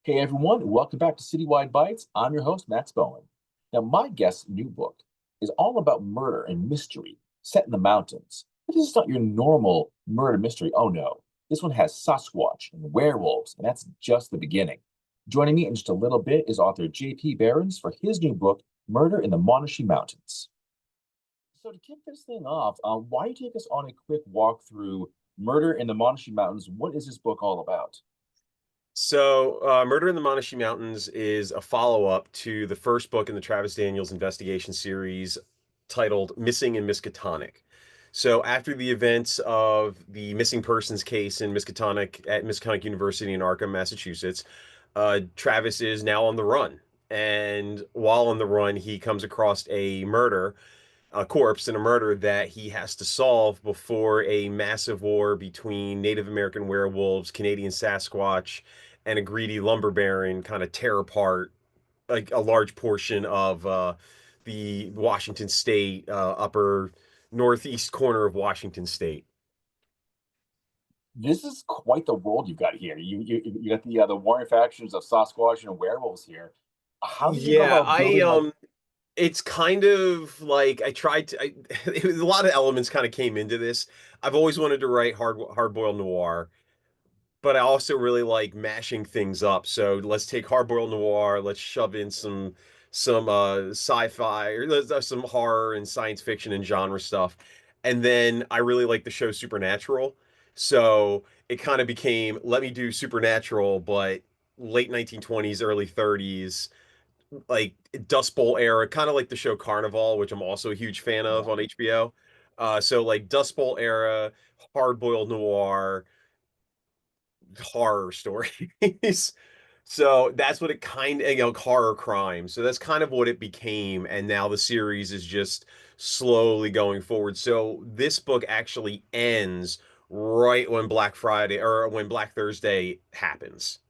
Hey everyone, welcome back to Citywide Bytes. I'm your host, Max Bowen. Now, my guest's new book is all about murder and mystery set in the mountains. But this is not your normal murder mystery. Oh no. This one has Sasquatch and werewolves, and that's just the beginning. Joining me in just a little bit is author J.P. Behrens for his new book, Murder in the Monashee Mountains. So, to kick this thing off, why don't you take us on a quick walk through Murder in the Monashee Mountains? What is this book all about? Murder in the Monashee Mountains is a follow-up to the first book in the Travis Daniels investigation series titled Missing in Miskatonic. So, after the events of the missing persons case in Miskatonic University in Arkham, Massachusetts, Travis is now on the run. And while on the run, he comes across a corpse and a murder that he has to solve before a massive war between Native American werewolves, Canadian Sasquatch, and a greedy lumber baron kind of tear apart like a large portion of the Washington State, upper northeast corner of Washington State. This is quite the world you've got here. You got the warring factions of Sasquatch and werewolves here. How did you go Yeah, about building like it's kind of like I tried to. A lot of elements kind of came into this. I've always wanted to write hard-boiled noir, but I also really like mashing things up. So let's take hardboiled noir, let's shove in some sci-fi or some horror and science fiction and genre stuff. And then I really like the show Supernatural. So it kind of became let me do Supernatural, but late 1920s, early 30s, like Dust Bowl era, kind of like the show Carnival, which I'm also a huge fan of yeah. on HBO. So like Dust Bowl era, hard-boiled noir, horror stories. So that's what it kind of, horror crime. So that's kind of what it became. And now the series is just slowly going forward. So this book actually ends right when Black Friday or when Black Thursday happens.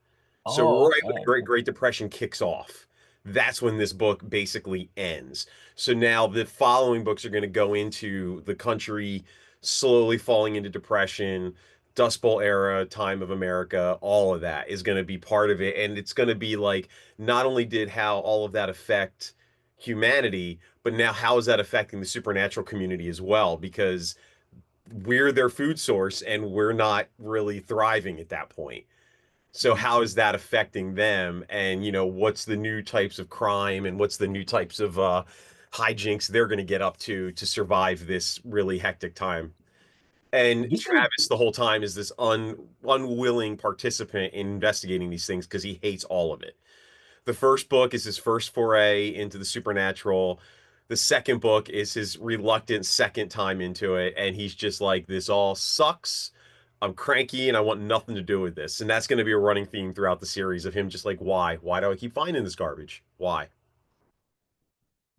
So Oh, right when the okay. Great Depression kicks off, that's when this book basically ends. So now the following books are going to go into the country slowly falling into depression, Dust Bowl era, time of America, all of that is going to be part of it. And it's going to be like not only did how all of that affect humanity, but now how is that affecting the supernatural community as well? Because we're their food source and we're not really thriving at that point. So how is that affecting them? And what's the new types of crime and what's the new types of hijinks they're going to get up to survive this really hectic time? And This is Travis the whole time is this unwilling participant in investigating these things because he hates all of it. The first book is his first foray into the supernatural. The second book is his reluctant second time into it, and he's just like, "This all sucks. I'm cranky, and I want nothing to do with this." And that's going to be a running theme throughout the series of him just like, "Why? Why do I keep finding this garbage? Why?"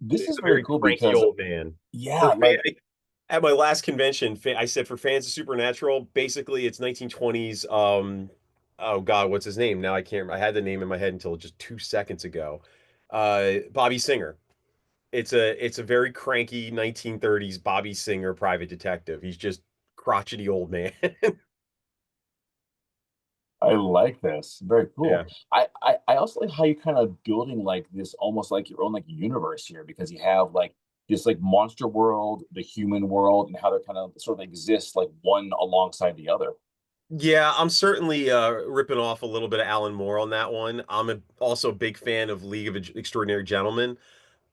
this He's is a very very cool cranky because old man. yeah, For like at my last convention, I said for fans of Supernatural, basically it's 1920s. Oh God, what's his name? Now I can't. I had the name in my head until just 2 seconds ago. Bobby Singer. It's a very cranky 1930s Bobby Singer private detective. He's just crotchety old man. I like this. Very Yeah. cool. I also like how you kind of building like this almost like your own like universe here because you have like this like monster world, the human world, and how they kind of sort of exist like one alongside the other. Yeah, I'm certainly ripping off a little bit of Alan Moore on that one. Also a big fan of League of Extraordinary Gentlemen.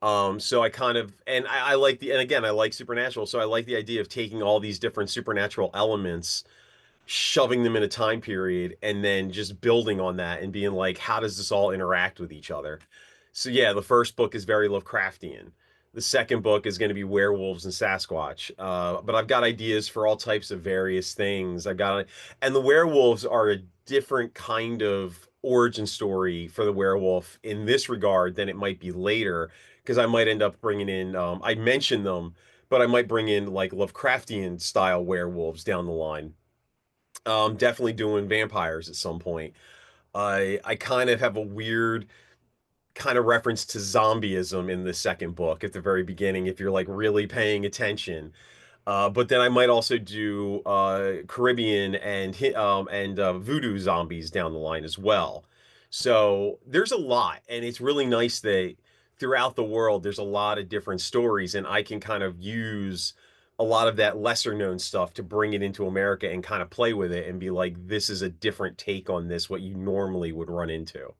So I kind of I like and again I like Supernatural, so I like the idea of taking all these different supernatural elements, shoving them in a time period, and then just building on that and being like, how does this all interact with each other? So yeah, the first book is very Lovecraftian. The second book is going to be werewolves and Sasquatch. But I've got ideas for all types of various things. And the werewolves are a different kind of origin story for the werewolf in this regard than it might be later, because I might end up bringing in, I mentioned them, but I might bring in like Lovecraftian style werewolves down the line. Definitely doing vampires at some point. I kind of have a weird kind of reference to zombieism in the second book at the very beginning if you're like really paying attention. But then I might also do Caribbean and voodoo zombies down the line as well. So there's a lot, and it's really nice that throughout the world there's a lot of different stories, and I can kind of use a lot of that lesser known stuff to bring it into America and kind of play with it and be like, this is a different take on this, what you normally would run into.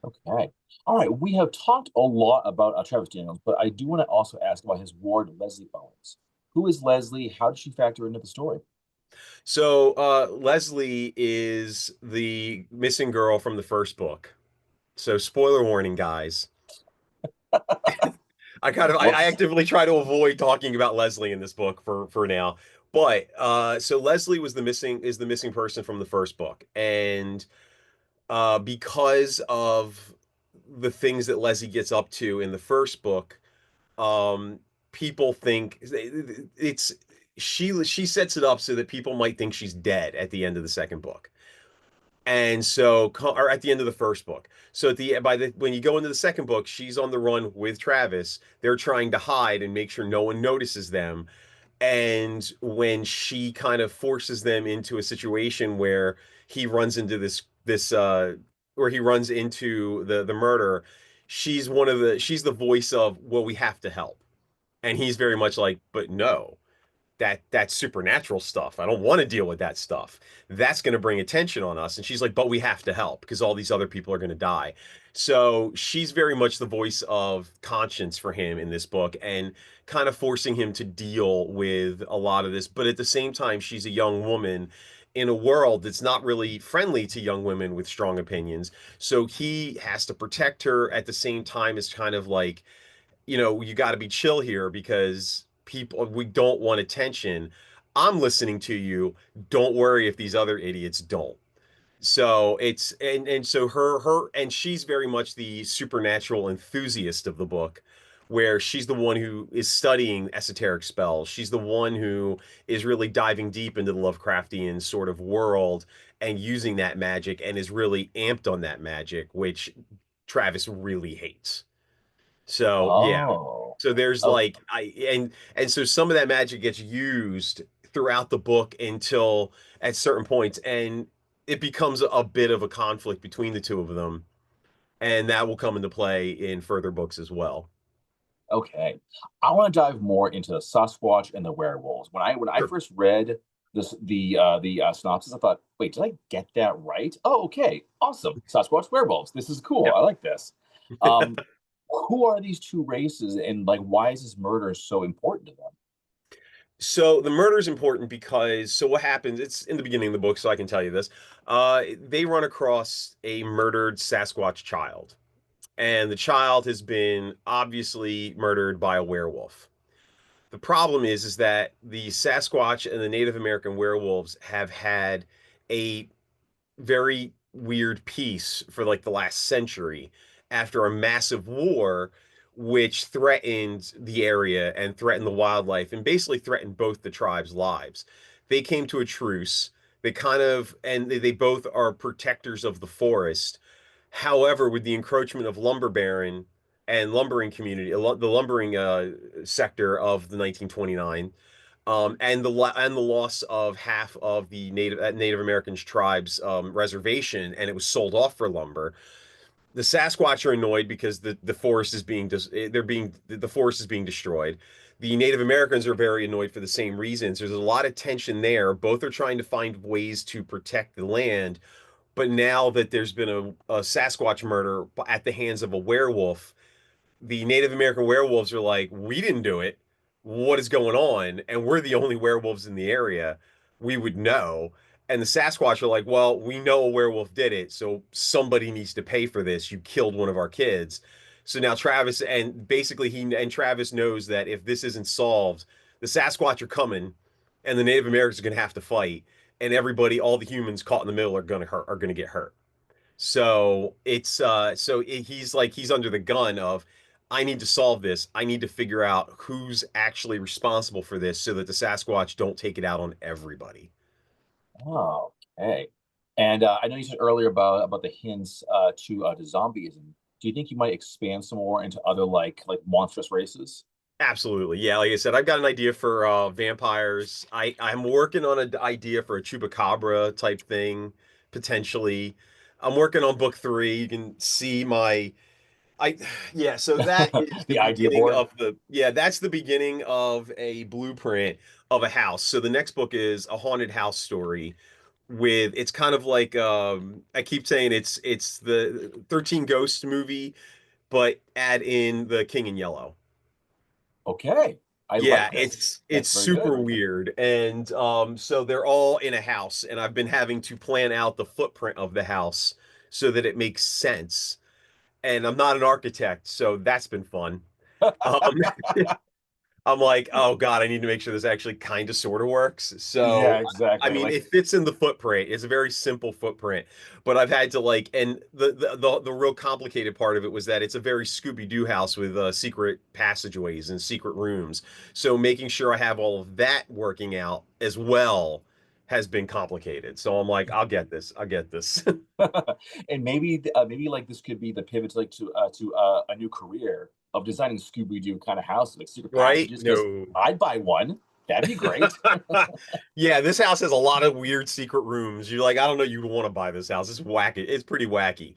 Okay. All right. We have talked a lot about Travis Daniels, but I do want to also ask about his ward, Leslie Owens. Who is Leslie? How did she factor into the story? So Leslie is the missing girl from the first book. So spoiler warning, guys. I Whoops. actively try to avoid talking about Leslie in this book for now. But so Leslie was the missing person from the first book, and because of the things that Leslie gets up to in the first book, um, people think it's she sets it up so that people might think she's dead at the end of the second book. And so, or at the end of the first book. So at the by the when you go into the second book, she's on the run with Travis. They're trying to hide and make sure no one notices them. And when she kind of forces them into a situation where he runs into where he runs into the murder, she's the voice of, well, we have to help. And he's very much like, but no, that's supernatural stuff. I don't want to deal with that stuff. That's going to bring attention on us. And she's like, but we have to help because all these other people are going to die. So she's very much the voice of conscience for him in this book and kind of forcing him to deal with a lot of this. But at the same time, she's a young woman in a world that's not really friendly to young women with strong opinions. So he has to protect her at the same time as kind of like, you got to be chill here because we don't want attention. I'm listening to you. Don't worry if these other idiots don't. So it's and so her and she's very much the supernatural enthusiast of the book, where she's the one who is studying esoteric spells. She's the one who is really diving deep into the Lovecraftian sort of world and using that magic and is really amped on that magic, which Travis really hates. So yeah. Oh, So there's oh, like and so some of that magic gets used throughout the book until at certain points, and it becomes a bit of a conflict between the two of them, and that will come into play in further books as well. okay. I want to dive more into the Sasquatch and the werewolves. When I Sure. first read the synopsis, I thought, wait, did I get that right? Oh, okay, awesome. Sasquatch werewolves. This is cool. Yep. I like this. Um, who are these two races, and like, why is this murder so important to them? So the murder is important because so what happens, it's in the beginning of the book, so I can tell you this. They run across a murdered Sasquatch child, and the child has been obviously murdered by a werewolf. The problem is that the Sasquatch and the Native American werewolves have had a very weird peace for like the last century after a massive war which threatened the area and threatened the wildlife and basically threatened both the tribes' lives. They came to a truce. They both are protectors of the forest. However, with the encroachment of lumber baron and lumbering community, the lumbering sector of the 1929, and the loss of half of the Native Americans tribes reservation, and it was sold off for lumber. The Sasquatch are annoyed because the forest is being the forest is being destroyed. The Native Americans are very annoyed for the same reasons. There's a lot of tension there. Both are trying to find ways to protect the land, but now that there's been a Sasquatch murder at the hands of a werewolf, the Native American werewolves are like, we didn't do it. What is going on? And we're the only werewolves in the area. We would know. And the Sasquatch are like, well, we know a werewolf did it, so somebody needs to pay for this. You killed one of our kids. So now Travis and basically he and Travis knows that if this isn't solved, the Sasquatch are coming, and the Native Americans are going to have to fight, and everybody, all the humans caught in the middle, are going to get hurt. He's under the gun of, I need to solve this. I need to figure out who's actually responsible for this so that the Sasquatch don't take it out on everybody. Oh, okay. And I know you said earlier about the hints to zombieism. Do you think you might expand some more into other like monstrous races? Absolutely. Yeah, like I said, I've got an idea for vampires. I'm working on an idea for a chupacabra type thing, potentially. I'm working on book three. You can see my I yeah, so that is the The idea beginning board. of the yeah, that's the beginning of a blueprint of a house. So the next book is a haunted house story with it's kind of like I keep saying it's the 13 Ghosts movie, but add in the King in Yellow. Okay, I Yeah, like this. it's That's very super good. weird. And so they're all in a house and I've been having to plan out the footprint of the house so that it makes sense. And I'm not an architect, so that's been fun. Um, I'm like, oh God, I need to make sure this actually kind of sort of works. Yeah, So, I exactly. mean, Like, it fits in the footprint. It's a very simple footprint, but I've had to like, and the real complicated part of it was that it's a very Scooby-Doo house with secret passageways and secret rooms. So making sure I have all of that working out as well has been complicated. So I'm like, I'll get this. I'll get this. and maybe like this could be the pivot to a new career of designing Scooby Doo kind of houses, like secret Right? passages. Because No. I'd buy one. That'd be great. Yeah, this house has a lot of weird secret rooms. You're like, I don't know, you'd want to buy this house. It's wacky. It's pretty wacky.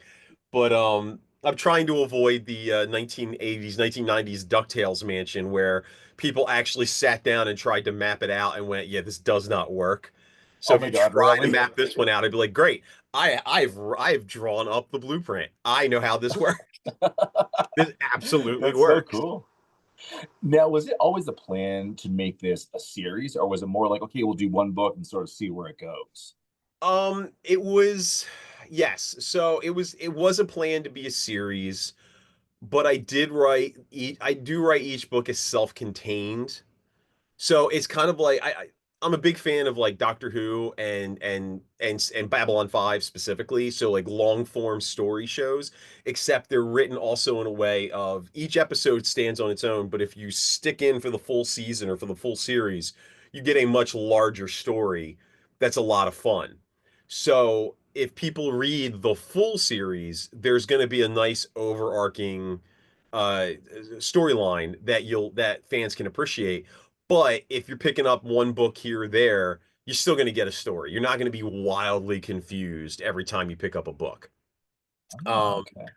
But I'm trying to avoid the 1980s, 1990s DuckTales mansion where people actually sat down and tried to map it out and went, yeah, this does not work. So Oh if my you God, try to really? map this one out, I'd be like, great. I've drawn up the blueprint. I know how this works. This absolutely That's so works. cool. Now, was it always the plan to make this a series, or was it more like, okay, we'll do one book and sort of see where it goes? It was yes. So it was a plan to be a series, but I do write each book as self-contained. So it's kind of like I'm a big fan of like Doctor Who and Babylon 5 specifically, so like long form story shows, except they're written also in a way of each episode stands on its own, but if you stick in for the full season or for the full series, you get a much larger story that's a lot of fun. So if people read the full series, there's going to be a nice overarching uh storyline that fans can appreciate. But if you're picking up one book here or there, you're still going to get a story. You're not going to be wildly confused every time you pick up a book. Oh, Um, okay.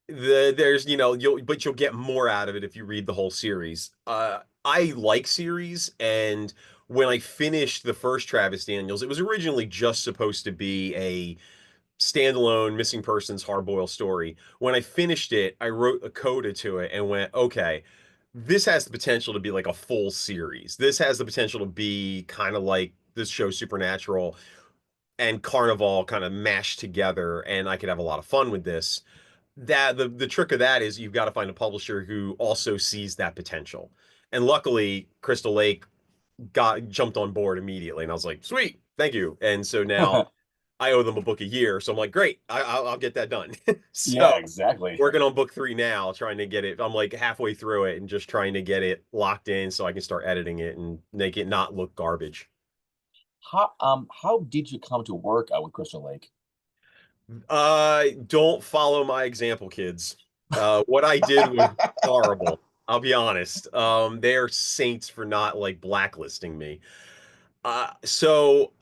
there's you'll get more out of it if you read the whole series. I like series, and when I finished the first Travis Daniels, it was originally just supposed to be a standalone missing persons hard-boiled story. When I finished it, I wrote a coda to it and went, okay, this has the potential to be like a full series. This has the potential to be kind of like this show Supernatural and Carnival kind of mashed together, and I could have a lot of fun with this. That the trick of that is you've got to find a publisher who also sees that potential. And luckily, Crystal Lake got jumped on board immediately, and I was like, sweet, thank you. And so now I owe them a book a year. So I'm like, great, I'll get that done. So Yeah, exactly. working on book three now, trying to get it. I'm like halfway through it and just trying to get it locked in so I can start editing it and make it not look garbage. How did you come to work out with Crystal Lake? Don't follow my example, kids. What I did was horrible. I'll be honest. They are saints for not like blacklisting me. So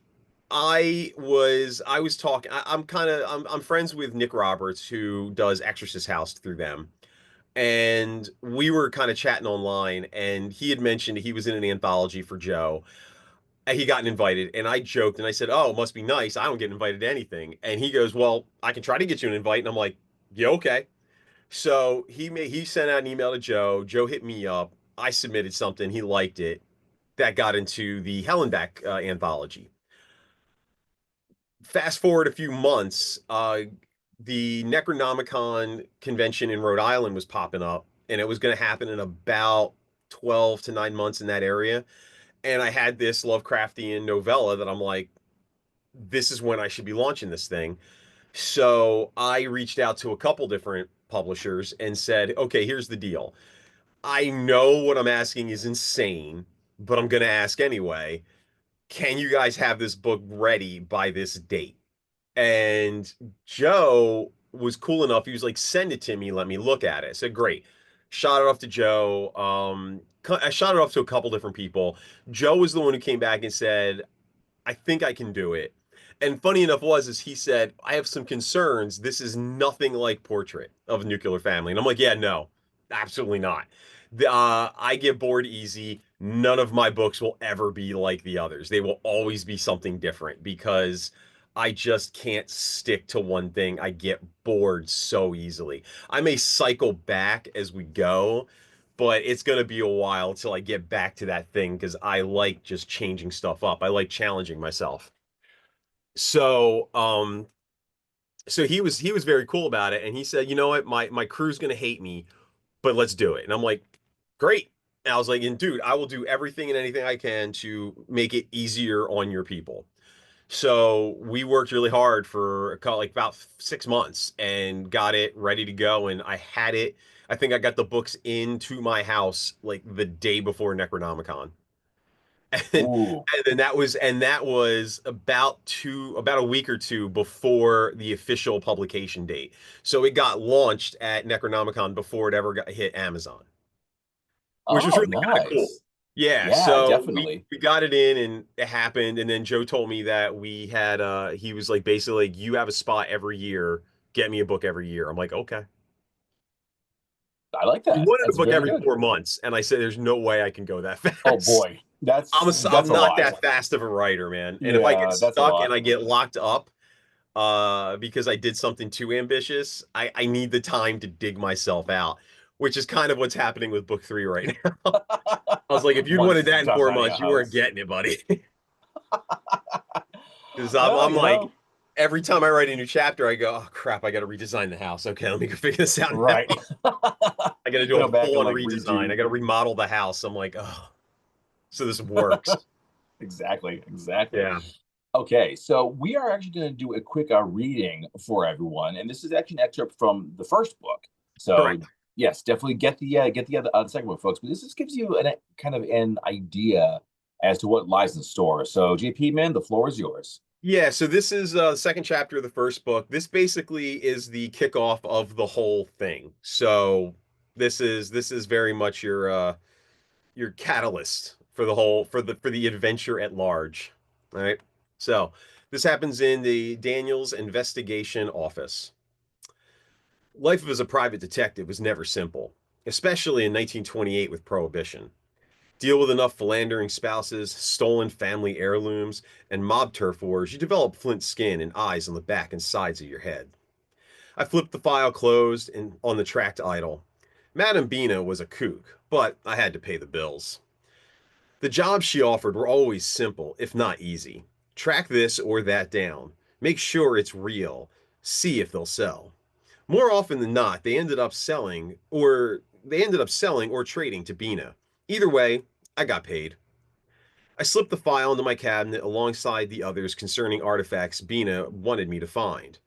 I was talking. I'm friends with Nick Roberts who does Exorcist House through them, and we were kind of chatting online, and he had mentioned he was in an anthology for Joe. And he got invited, and I joked and I said, "Oh, it must be nice. I don't get invited to anything." And he goes, "Well, I can try to get you an invite." And I'm like, "Yeah, okay." So he sent out an email to Joe. Joe hit me up. I submitted something. He liked it. That got into the Hellenbeck anthology. Fast forward a few months, the Necronomicon convention in Rhode Island was popping up, and it was going to happen in about 12 to 9 months in that area. And I had this Lovecraftian novella that I'm like, this is when I should be launching this thing. So I reached out to a couple different publishers and said, okay, here's the deal. I know what I'm asking is insane, but I'm going to ask anyway. Can you guys have this book ready by this date? And Joe was cool enough. He was like, send it to me. Let me look at it. I said, great. Shot it off to Joe. I shot it off to a couple different people. Joe was the one who came back and said, I think I can do it. And funny enough is he said, I have some concerns. This is nothing like Portrait of a Nuclear Family. And I'm like, yeah, no, absolutely not. I get bored easy. None of my books will ever be like the others. They will always be something different because I just can't stick to one thing. I get bored so easily. I may cycle back as we go, but it's going to be a while till I get back to that thing because I like just changing stuff up. I like challenging myself. So, so he was very cool about it, and he said, you know what, my crew's gonna hate me, but let's do it. And I'm like, great. And I was like, and dude, I will do everything and anything I can to make it easier on your people. So we worked really hard for like about 6 months and got it ready to go. And I had it. I think I got the books into my house like the day before Necronomicon. and Ooh. and that was about a week or two before the official publication date. So it got launched at Necronomicon before it ever got hit Amazon, which was Oh, really kind of cool. nice. Yeah, Yeah, so we definitely. we got it in and it happened, and then Joe told me that we had he was like basically like, you have a spot every year, get me a book every year. I'm like, okay. I like He that. wanted a That's book very every good. 4 months, and I said, there's no way I can go that Oh fast. boy, I'm that's a not lot. that fast of a writer, man. And if I get Yeah, that's a stuck and lot. I get locked up because I did something too ambitious, I need the time to dig myself out, which is kind of what's happening with book three right now. I was like, if you'd Once wanted that in John's four out of your months, you weren't house. getting it, buddy. Because I'm, Well, I'm you like, know, every time I write a new chapter, I go, oh crap, I got to redesign the house. Okay, let me go figure this out now. right. I got to do a Go back and full-on like redesign. I redo. got to remodel the house. I'm like, oh, so this works. Exactly, exactly. Yeah, Okay, so we are actually going to do a quick reading for everyone, and this is actually an excerpt from the first book. So correct. yes, definitely get the second book, folks. But this just gives you an kind of an idea as to what lies in store. So JP, man, the floor is yours. Yeah, so this is the second chapter of the first book. This basically is the kickoff of the whole thing. So this is very much your catalyst for the adventure at large. All right. So this happens in the Daniels investigation office. Life as a private detective was never simple, especially in 1928 with Prohibition. Deal with enough philandering spouses, stolen family heirlooms, and mob turf wars, you develop flint skin and eyes on the back and sides of your head. I flipped the file closed and on the tracked idle. Madame Bina was a kook, but I had to pay the bills. The jobs she offered were always simple, if not easy. Track this or that down. Make sure it's real. See if they'll sell. More often than not, they ended up selling or trading to Bina. Either way, I got paid. I slipped the file into my cabinet alongside the others concerning artifacts Bina wanted me to find.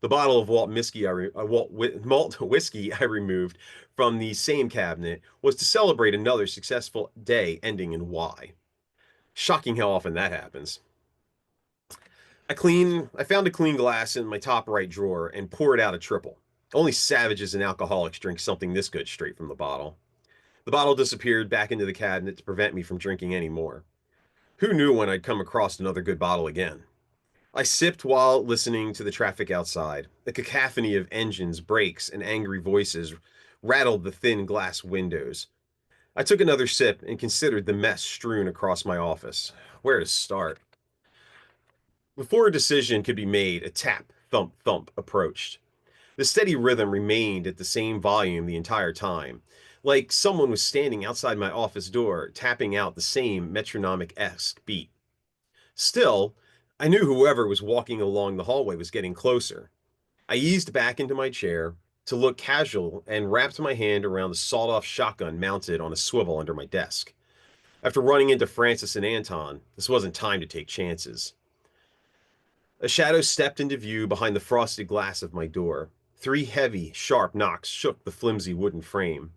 The bottle of malt whiskey I removed from the same cabinet was to celebrate another successful day ending in Y. Shocking how often that happens. I found a clean glass in my top right drawer and poured out a triple. Only savages and alcoholics drink something this good straight from the bottle. The bottle disappeared back into the cabinet to prevent me from drinking any more. Who knew when I'd come across another good bottle again? I sipped while listening to the traffic outside. A cacophony of engines, brakes, and angry voices rattled the thin glass windows. I took another sip and considered the mess strewn across my office. Where to start? Before a decision could be made, a tap, thump, thump approached. The steady rhythm remained at the same volume the entire time, like someone was standing outside my office door, tapping out the same metronomic-esque beat. Still, I knew whoever was walking along the hallway was getting closer. I eased back into my chair to look casual and wrapped my hand around the sawed-off shotgun mounted on a swivel under my desk. After running into Francis and Anton, this wasn't time to take chances. A shadow stepped into view behind the frosted glass of my door. Three heavy, sharp knocks shook the flimsy wooden frame.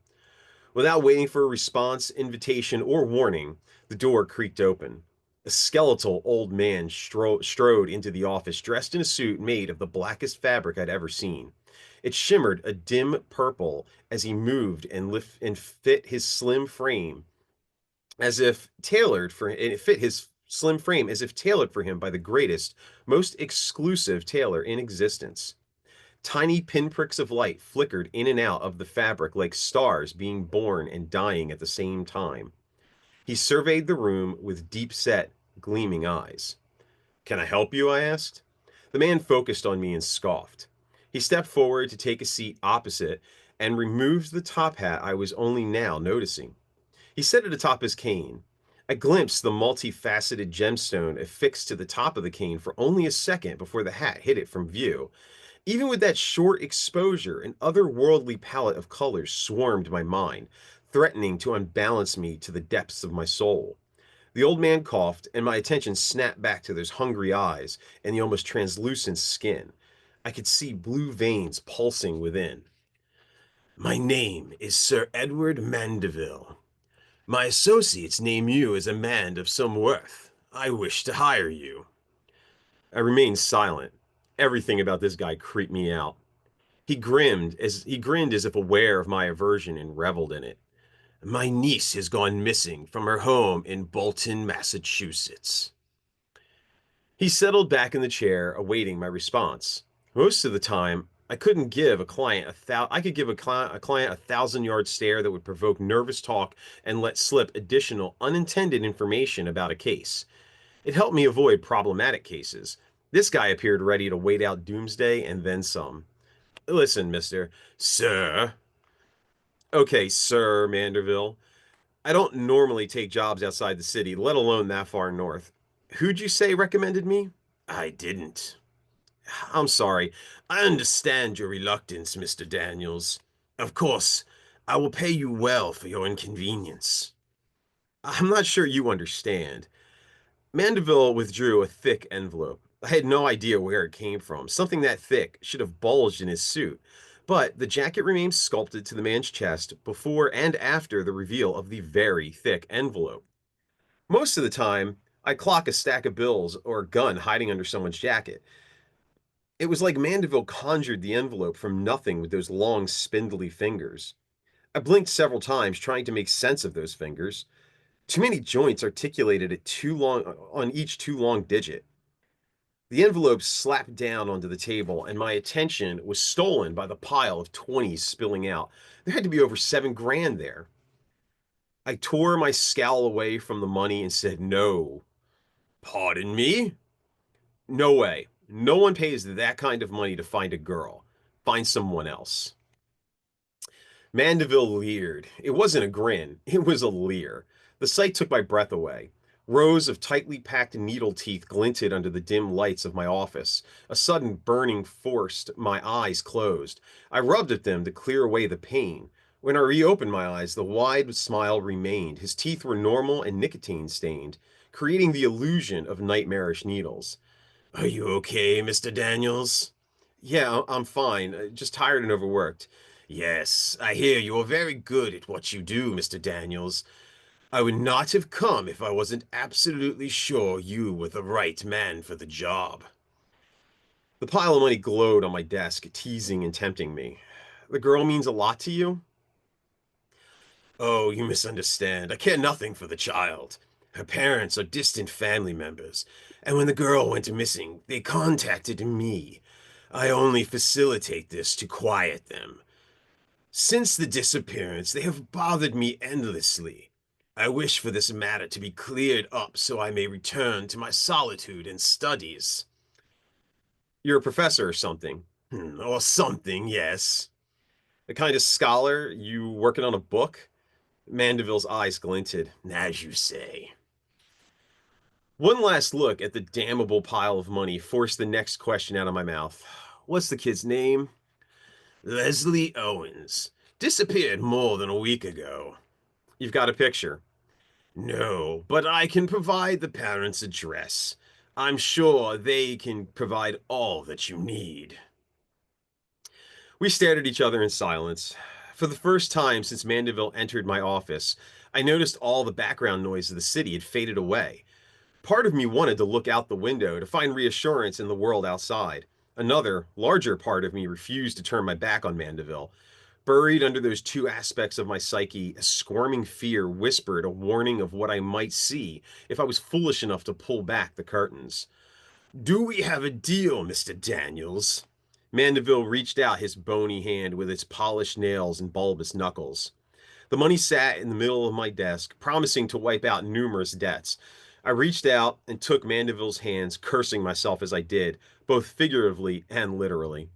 Without waiting for a response, invitation, or warning, the door creaked open. A skeletal old man strode into the office dressed in a suit made of the blackest fabric I'd ever seen. It shimmered a dim purple as he moved and fit his slim frame as if tailored for it fit his slim frame as if tailored for him by the greatest, most exclusive tailor in existence. Tiny pinpricks of light flickered in and out of the fabric like stars being born and dying at the same time. He surveyed the room with deep-set, gleaming eyes. "Can I help you?" I asked. The man focused on me and scoffed. He stepped forward to take a seat opposite and removed the top hat I was only now noticing. He set it atop his cane. I glimpsed the multifaceted gemstone affixed to the top of the cane for only a second before the hat hid it from view. Even with that short exposure, an otherworldly palette of colors swarmed my mind, threatening to unbalance me to the depths of my soul. The old man coughed, and my attention snapped back to those hungry eyes and the almost translucent skin. I could see blue veins pulsing within. "My name is Sir Edward Mandeville. My associates name you as a man of some worth. I wish to hire you." I remained silent. Everything about this guy creeped me out. He grinned as if aware of my aversion and reveled in it. "My niece has gone missing from her home in Bolton, Massachusetts." He settled back in the chair, awaiting my response. Most of the time, I couldn't give a client I could give a client 1,000-yard stare that would provoke nervous talk and let slip additional unintended information about a case. It helped me avoid problematic cases. This guy appeared ready to wait out doomsday and then some. "Listen, mister." "Sir." "Okay, Sir Manderville. I don't normally take jobs outside the city, let alone that far north. Who'd you say recommended me?" "I didn't." "I'm sorry. I understand your reluctance, Mr. Daniels. Of course, I will pay you well for your inconvenience." "I'm not sure you understand." Mandeville withdrew a thick envelope. I had no idea where it came from. Something that thick should have bulged in his suit. But the jacket remained sculpted to the man's chest before and after the reveal of the very thick envelope. Most of the time, I clock a stack of bills or a gun hiding under someone's jacket. It was like Mandeville conjured the envelope from nothing with those long, spindly fingers. I blinked several times trying to make sense of those fingers. Too many joints articulated at too long on each too long digit. The envelope slapped down onto the table, and my attention was stolen by the pile of 20s spilling out. There had to be over 7 grand there. I tore my scowl away from the money and said, "No." "Pardon me?" "No way. No one pays that kind of money to find a girl. Find someone else." Mandeville leered. It wasn't a grin, it was a leer. The sight took my breath away. Rows of tightly packed needle teeth glinted under the dim lights of my office. A sudden burning forced my eyes closed. I rubbed at them to clear away the pain. When I reopened my eyes, the wide smile remained. His teeth were normal and nicotine stained, creating the illusion of nightmarish needles. "Are you okay, Mr. Daniels?" "Yeah, I'm fine. Just tired and overworked." "Yes, I hear you are very good at what you do, Mr. Daniels. I would not have come if I wasn't absolutely sure you were the right man for the job." The pile of money glowed on my desk, teasing and tempting me. "The girl means a lot to you?" "Oh, you misunderstand. I care nothing for the child. Her parents are distant family members, and when the girl went missing, they contacted me. I only facilitate this to quiet them. Since the disappearance, they have bothered me endlessly. I wish for this matter to be cleared up so I may return to my solitude and studies." "You're a professor or something?" Or something, yes." "The kind of scholar? You working on a book?" Mandeville's eyes glinted. "As you say." One last look at the damnable pile of money forced the next question out of my mouth. "What's the kid's name?" "Leslie Owens. Disappeared more than a week ago." "You've got a picture?" "No, but I can provide the parents' address. I'm sure they can provide all that you need." We stared at each other in silence. For the first time since Mandeville entered my office, I noticed all the background noise of the city had faded away. Part of me wanted to look out the window to find reassurance in the world outside. Another, larger part of me refused to turn my back on Mandeville. Buried under those two aspects of my psyche, a squirming fear whispered a warning of what I might see if I was foolish enough to pull back the curtains. Do we have a deal, Mr. Daniels? Mandeville reached out his bony hand with its polished nails and bulbous knuckles. The money sat in the middle of my desk, promising to wipe out numerous debts. I reached out and took Mandeville's hands, cursing myself as I did, both figuratively and literally.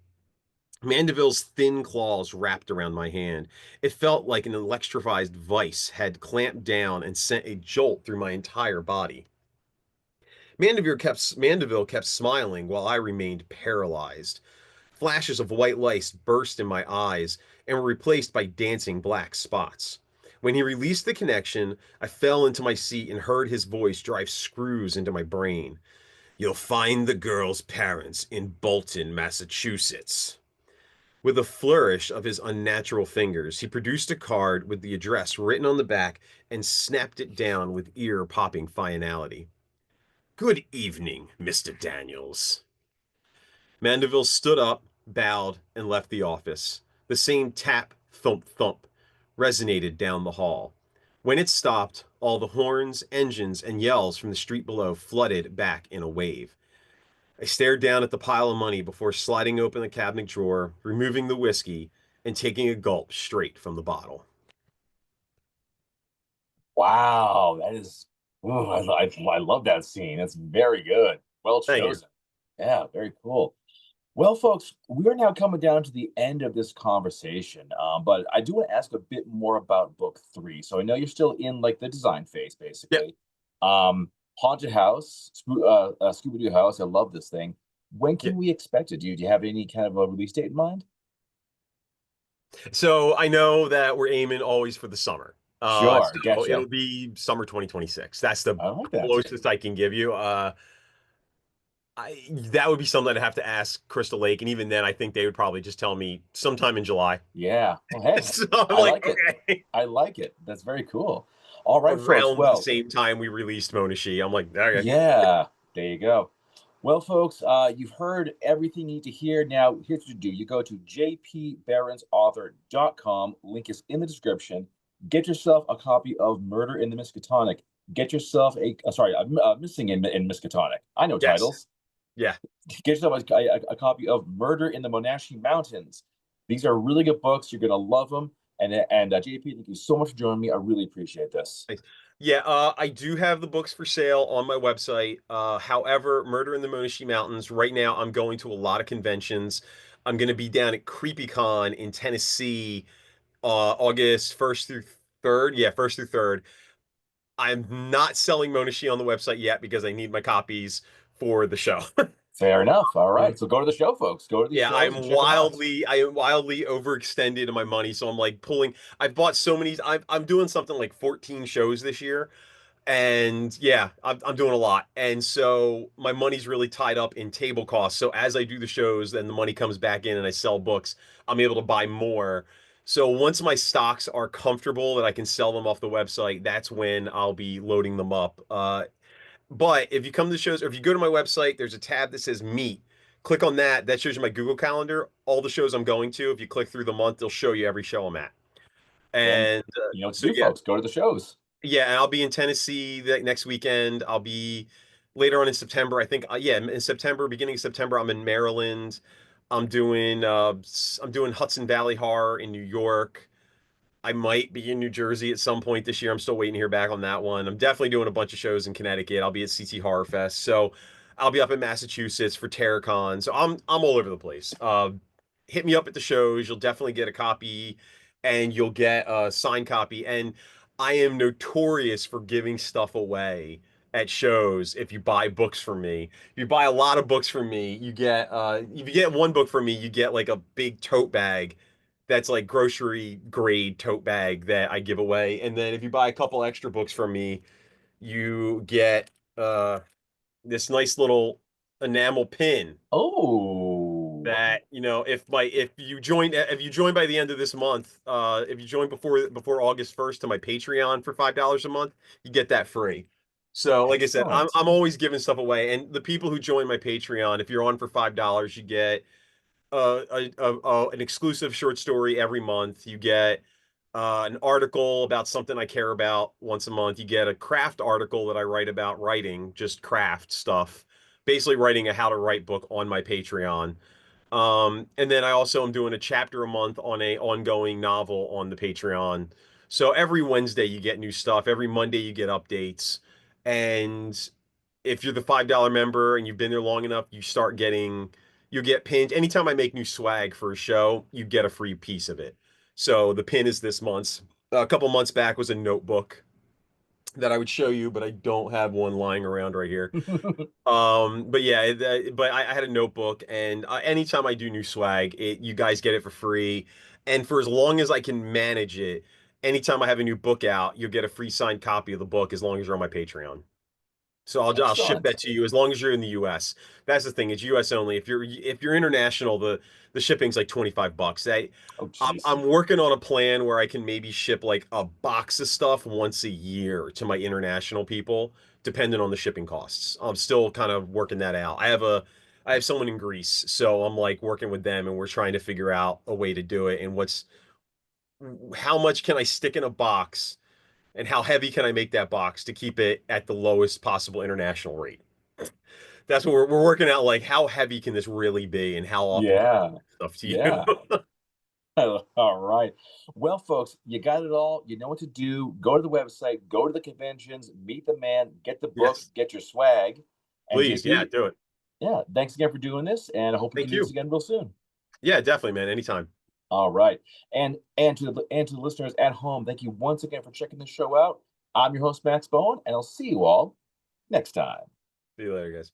Mandeville's thin claws wrapped around my hand. It felt like an electrified vice had clamped down and sent a jolt through my entire body. Mandeville kept smiling while I remained paralyzed. Flashes of white light burst in my eyes and were replaced by dancing black spots. When he released the connection, I fell into my seat and heard his voice drive screws into my brain. You'll find the girl's parents in Bolton, Massachusetts. With a flourish of his unnatural fingers, he produced a card with the address written on the back and snapped it down with ear-popping finality. Good evening, Mr. Daniels. Mandeville stood up, bowed, and left the office. The same tap, thump, thump resonated down the hall. When it stopped, all the horns, engines, and yells from the street below flooded back in a wave. I stared down at the pile of money before sliding open the cabinet drawer, removing the whiskey, and taking a gulp straight from the bottle. Wow, that is. Oh, I love that scene. It's very good. Well Thank you. chosen. Yeah, very cool. Well, folks, we are now coming down to the end of this conversation, but I do want to ask a bit more about book three. So I know you're still in like the design phase, Yep. basically. Haunted House, Scooby Doo House. I love this thing. When Yeah. can we expect it? Do you have any kind of a release date in mind? So I know that we're aiming always for the summer. Sure, So getcha. it'll be summer 2026. That's the I like that. closest I can give you. That would be something I'd have to ask Crystal Lake, and even then, I think they would probably just tell me sometime in July. Yeah. Well, hey, So I'm I like, like it. okay. I like it. That's very cool. All right, folks. Around the Well, same time we released Monashee, I'm like, okay. yeah, there you go. Well, folks, you've heard everything you need to hear. Now, here's what you do. You go to jpbaronsauthor.com. Link is in the description. Get yourself a copy of Murder in the Miskatonic. Get yourself Missing in Miskatonic. I know Yes. titles. Yeah. Get yourself a copy of Murder in the Monashee Mountains. These are really good books. You're going to love them. And JP, thank you so much for joining me. I really appreciate this. Nice. Yeah, I do have the books for sale on my website. However, Murder in the Monashee Mountains, right now I'm going to a lot of conventions. I'm going to be down at CreepyCon in Tennessee, August 1st through 3rd. Yeah, 1st through 3rd. I'm not selling Monashee on the website yet because I need my copies for the show. Fair enough. All Um, right. So go to the show, folks. Go to these Yeah, shows and check them out. I am wildly overextended in my money, so I'm like pulling. I've bought so many. I'm doing something like 14 shows this year, and yeah, I'm doing a lot, and so my money's really tied up in table costs. So as I do the shows, then the money comes back in, and I sell books. I'm able to buy more. So once my stocks are comfortable that I can sell them off the website, that's when I'll be loading them up. But if you come to the shows, or if you go to my website, there's a tab that says Meet. Click on that. That shows you my Google Calendar, all the shows I'm going to. If you click through the month, they'll show you every show I'm at. Then And you know what to so do, yeah, folks. Go to the shows. yeah, and I'll be in Tennessee next weekend. I'll be later on in September. I think yeah, in September, beginning of September, I'm in Maryland. I'm doing Hudson Valley Horror in New York. I might be in New Jersey at some point this year. I'm still waiting to hear back on that one. I'm definitely doing a bunch of shows in Connecticut. I'll be at CT Horror Fest. So I'll be up in Massachusetts for TerraCon. So I'm all over the place. Hit me up at the shows. You'll definitely get a copy and you'll get a signed copy. And I am notorious for giving stuff away at shows if you buy books from me. If you buy a lot of books from me, you get if you get one book from me, you get like a big tote bag that's like grocery grade tote bag that I give away. And then if you buy a couple extra books from me, you get this nice little enamel pin Oh, that, if you join by the end of this month, if you join before August 1st to my Patreon for $5 a month, you get that free. So like I said, I'm excellent. I'm always giving stuff away. And the people who join my Patreon, if you're on for $5, you get an exclusive short story every month. You get an article about something I care about once a month. You get a craft article that I write about writing, just craft stuff, basically writing a how to write book on my Patreon. And then I also am doing a chapter a month on a ongoing novel on the Patreon. So every Wednesday you get new stuff. Every Monday you get updates. And if you're the $5 member and you've been there long enough, you get pinned. Anytime I make new swag for a show, you get a free piece of it. So the pin is this month's. A couple months back was a notebook that I would show you, but I don't have one lying around right here. But yeah, but I had a notebook, and anytime I do new swag, you guys get it for free, and for as long as I can manage it, anytime I have a new book out, you'll get a free signed copy of the book as long as you're on my Patreon. So I'll ship Excellent. that to you as long as you're in the US. That's the thing, it's US only. If you're international, the shipping's like $25. Oh, I'm jeez. I'm working on a plan where I can maybe ship like a box of stuff once a year to my international people, depending on the shipping costs. I'm still kind of working that out. I have someone in Greece, so I'm like working with them and we're trying to figure out a way to do it and how much can I stick in a box and how heavy can I make that box to keep it at the lowest possible international rate? That's what we're working out. Like, how heavy can this really be, and how often can I Yeah. ship stuff to Yeah. you? All right. Well, folks, you got it all. You know what to do. Go to the website, go to the conventions, meet the man, get the book, Yes, get your swag. And please. Yeah, JP, do it. yeah, thanks again for doing this, and I hope we can Thank do this you. again real soon. Yeah, definitely, man. Anytime. All right. And to the listeners at home, thank you once again for checking this show out. I'm your host, Max Bowen, and I'll see you all next time. See you later, guys.